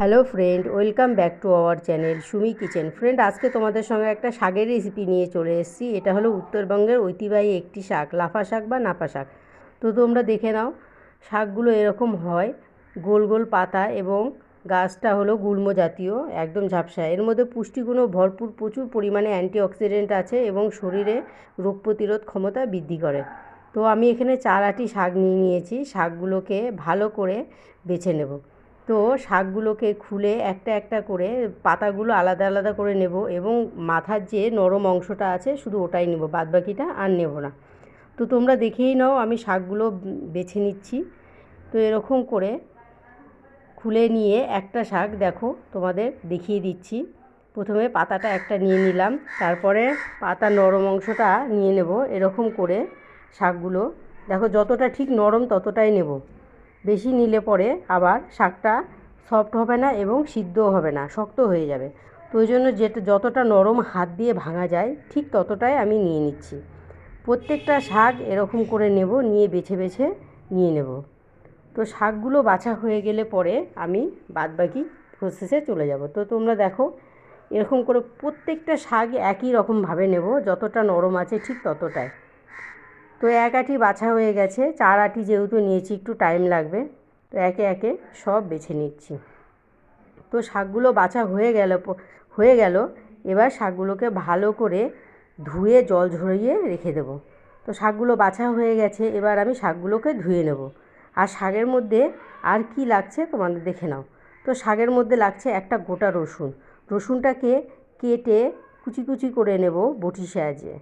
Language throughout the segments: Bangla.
Hello friend, welcome back to our channel Sumi kitchen. Friend, আজকে তোমাদের সঙ্গে একটা শাকের রেসিপি নিয়ে চলে এসেছি। এটা হলো উত্তরবঙ্গের ঐতিহ্যবাহী একটি শাক, লাফা শাক বা নাপা শাক। তো তোমরা দেখে নাও, শাকগুলো এরকম হয়, গোল গোল পাতা এবং গাছটা হলো গুল্ম জাতীয়, একদম ঝাপসা। এর মধ্যে পুষ্টিগুণও ভরপুর, প্রচুর পরিমাণে অ্যান্টিঅক্সিডেন্ট আছে এবং শরীরে রোগ প্রতিরোধ ক্ষমতা বৃদ্ধি করে। তো আমি এখানে 4 আঁটি শাক নিয়েছি। শাকগুলোকে ভালো করে বেছে নেব। তো শাকগুলোকে খুলে একটা একটা করে পাতাগুলো আলাদা আলাদা করে নেব এবং মাথার যে নরম অংশটা আছে শুধু ওটাই নেব, বাদবাকিটা আর নেব না। তো তোমরা দেখেই নাও আমি শাকগুলো বেছে নিচ্ছি। তো এরকম করে খুলে নিয়ে একটা শাক দেখো তোমাদের দেখিয়ে দিচ্ছি। প্রথমে পাতাটা একটা নিয়ে নিলাম, তারপরে পাতার নরম অংশটা নিয়ে নেব। এরকম করে শাকগুলো দেখো, যতটা ঠিক নরম ততটাই নেব, বেশি নিলে পরে আবার শাকটা সফট হবে না এবং সিদ্ধও হবে না, শক্ত হয়ে যাবে। তো ওই জন্য যতটা নরম হাত দিয়ে ভাঙা যায় ঠিক ততটাই আমি নিয়ে নিচ্ছি। প্রত্যেকটা শাক এরকম করে নেব, নিয়ে বেছে বেছে নিয়ে নেব। তো শাকগুলো বাছা হয়ে গেলে পরে আমি বাদবাকি প্রসেসে চলে যাব। তো তোমরা দেখো, এরকম করে প্রত্যেকটা শাক একই রকমভাবে নেব, যতটা নরম আছে ঠিক ততটাই। তো 1 আঁটি বাছা হয়ে গেছে, 4 আঁটি যেহেতু নিয়েছি একটু টাইম লাগবে। তো একে একে সব বেছে নিচ্ছি। তো শাকগুলো বাছা হয়ে গেল। এবার শাকগুলোকে ভালো করে ধুয়ে জল ঝরিয়ে রেখে দেবো। তো শাকগুলো বাছা হয়ে গেছে, এবার আমি শাকগুলোকে ধুয়ে নেব। আর শাকের মধ্যে আর কি লাগছে তোমাদের দেখে নাও। তো শাকের মধ্যে লাগছে একটা গোটা রসুন। রসুনটাকে কেটে কুচি কুচি করে নেব বটির সাহায্যে।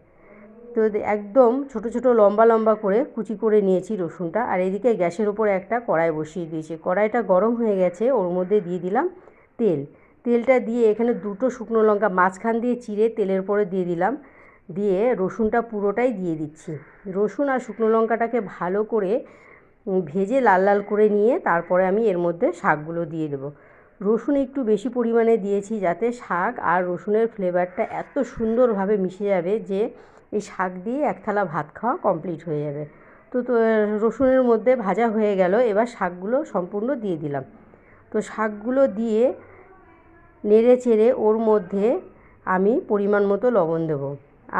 তো একদম ছোট ছোট লম্বা লম্বা করে কুচি করে নিয়েছি রসুনটা। আর এদিকে গ্যাসের উপরে একটা কড়াই বসিয়ে দিয়েছি। কড়াইটা গরম হয়ে গেছে, ওর মধ্যে দিয়ে দিলাম তেলটা দিয়ে এখানে 2টো শুকনো লঙ্কা মাঝখান দিয়ে চিড়ে তেলের উপরে দিয়ে দিলাম। দিয়ে রসুনটা পুরোটাই দিয়ে দিচ্ছি। রসুন আর শুকনো লঙ্কাটাকে ভালো করে ভেজে লাল লাল করে নিয়ে তারপরে আমি এর মধ্যে শাকগুলো দিয়ে দেবো। রসুন একটু বেশি পরিমাণে দিয়েছি যাতে শাক আর রসুনের ফ্লেভারটা এত সুন্দরভাবে মিশে যাবে যে এই শাক দিয়ে এক থালা ভাত খাওয়া কমপ্লিট হয়ে যাবে। তো রসুনের মধ্যে ভাজা হয়ে গেল, এবার শাকগুলো সম্পূর্ণ দিয়ে দিলাম। তো শাকগুলো দিয়ে নেড়ে চেড়ে ওর মধ্যে আমি পরিমাণ মতো লবণ দেব।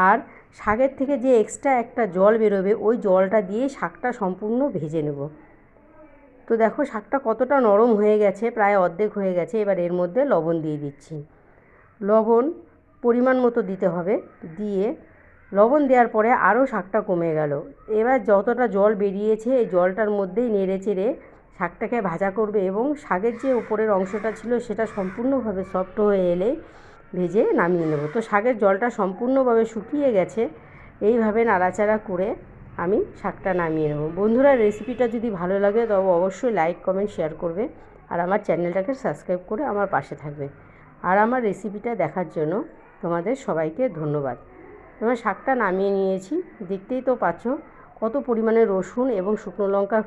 আর শাকের থেকে যে এক্সট্রা একটা জল বেরোবে ওই জলটা দিয়ে শাকটা সম্পূর্ণ ভেজে নেব। তো দেখো শাকটা কতটা নরম হয়ে গেছে, প্রায় অর্ধেক হয়ে গেছে। এবার এর মধ্যে লবণ দিয়ে দিচ্ছি। লবণ পরিমাণ মতো দিতে হবে। দিয়ে লবণ দেওয়ার পরে আরও শাকটা কমে গেল। এবার যতটা জল বেরিয়েছে এই জলটার মধ্যেই নেড়ে চেড়ে শাকটাকে ভাজা করবে এবং শাকের যে উপরের অংশটা ছিল সেটা সম্পূর্ণভাবে সফট হয়ে এলেই ভেজে নামিয়ে নেব। তো শাকের জলটা সম্পূর্ণভাবে শুকিয়ে গেছে। এইভাবে নাড়াচাড়া করে আমি শাকটা নামিয়ে নেব। বন্ধুরা, রেসিপিটা যদি ভালো লাগে তবে অবশ্যই লাইক কমেন্ট শেয়ার করবে আর আমার চ্যানেলটাকে সাবস্ক্রাইব করে আমার পাশে থাকবে। আর আমার রেসিপিটা দেখার জন্য তোমাদের সবাইকে ধন্যবাদ। এবার শাকটা নামিয়ে নিয়েছি, দেখতেই তো পাচ্ছ কত পরিমাণে রসুন এবং শুকনো লঙ্কার